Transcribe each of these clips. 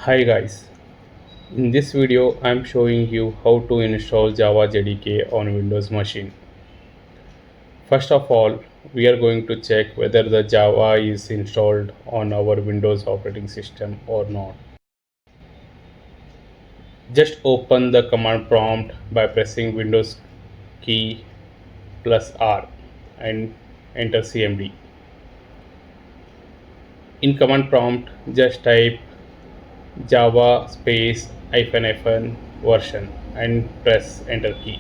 Hi guys, in this video I'm showing you how to install Java JDK on Windows machine. First of all, we are going to check whether the Java is installed on our Windows operating system or not. Just open the command prompt by pressing Windows key plus R and enter CMD. In command prompt, just type Java space hyphen version and press enter key.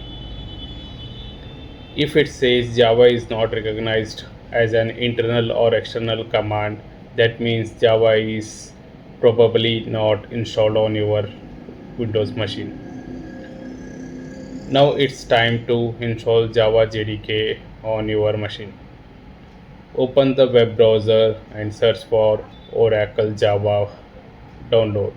If it says Java is not recognized as an internal or external command, that means Java is probably not installed on your Windows machine. Now it's time to install Java JDK on your machine. Open the web browser and search for Oracle Java download.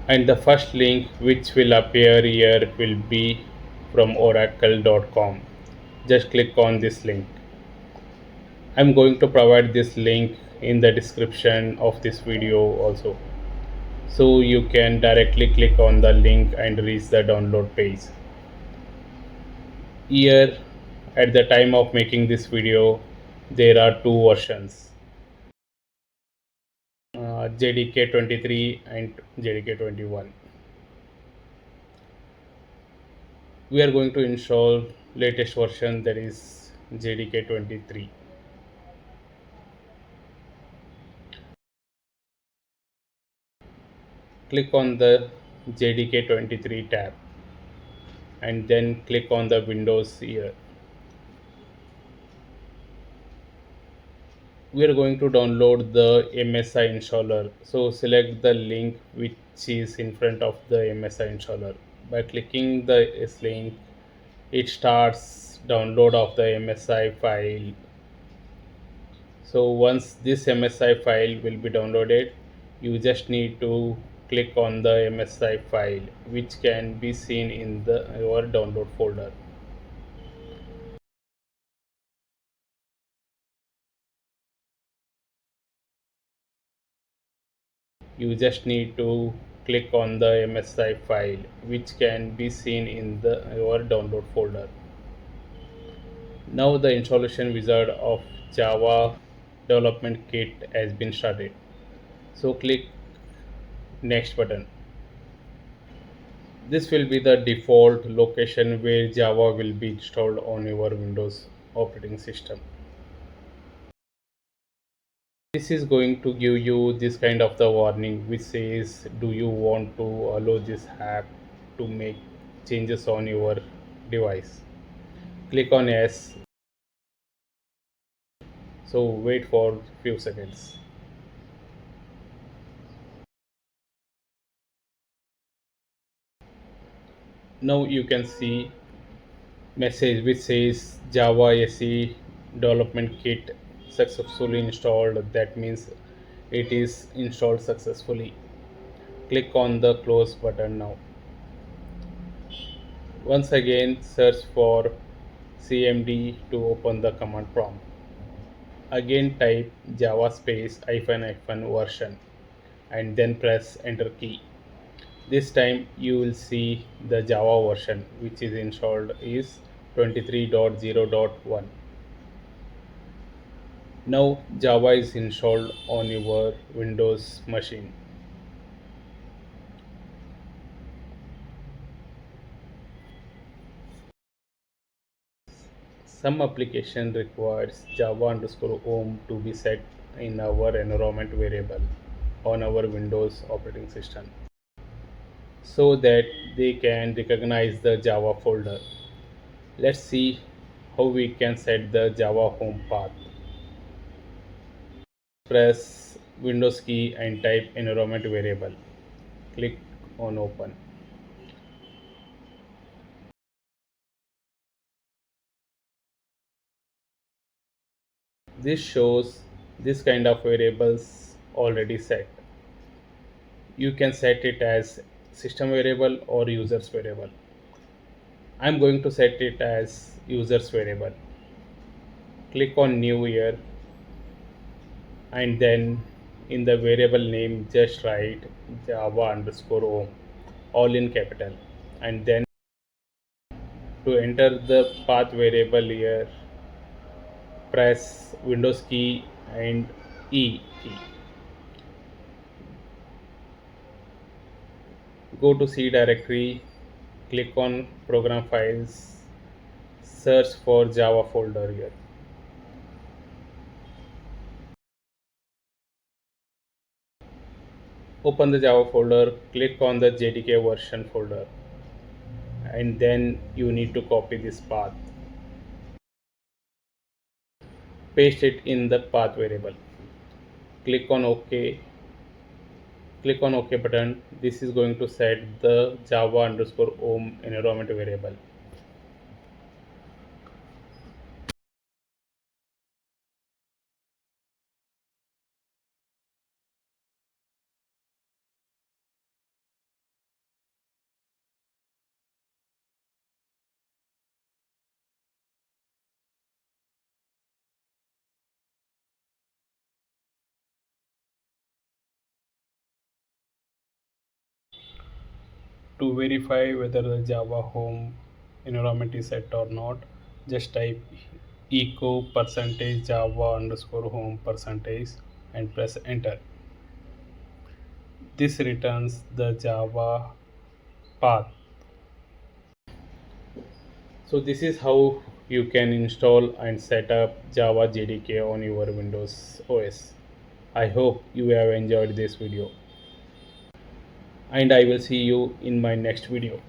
And the first link which will appear here will be from oracle.com. Just click on this link. I'm going to provide this link in the description of this video also, so you can directly click on the link and reach the download page. Here, at the time of making this video, there are two versions, JDK 23 and JDK 21. We are going to install latest version, that is JDK 23. Click on the JDK 23 tab and then click on the Windows here. We are going to download the MSI installer. So select the link which is in front of the MSI installer. By clicking this link, it starts download of the MSI file. So once this MSI file will be downloaded, you just need to click on the MSI file, which can be seen in your download folder. You just need to click on the MSI file, which can be seen in your download folder. Now the installation wizard of Java development kit has been started. So click next button. This will be the default location where Java will be installed on your Windows operating system. This is going to give you this kind of the warning which says, do you want to allow this app to make changes on your device? Click on yes. So wait for few seconds. Now you can see message which says Java SE development kit successfully installed. That means it is installed successfully. Click on the close button now. Once again search for CMD to open the command prompt. Again type Java space hyphen version and then press enter key. This time you will see the Java version which is installed is 23.0.1. Now Java is installed on your Windows machine. Some application requires Java underscore home to be set in our environment variable on our Windows operating system, so that they can recognize the Java folder. Let's see how we can set the Java home path. Press Windows key and type environment variable. Click on open. This shows this kind of variables already set. You can set it as system variable or users variable. I'm going to set it as users variable. Click on new here. and then in the variable name just write java underscore home all in capital, and then to enter the path variable here press windows key and e key. Go to c directory, click on program files, search for java folder here. Open the java folder, click on the jdk version folder, and then you need to copy this path, paste it in the path variable, click on ok, click on ok button. This is going to set the java underscore home environment variable. To verify whether the java home environment is set or not, just type echo percentage java underscore home percentage and press enter. This returns the java path. So this is how you can install and set up Java JDK on your Windows OS. I hope you have enjoyed this video, and I will see you in my next video.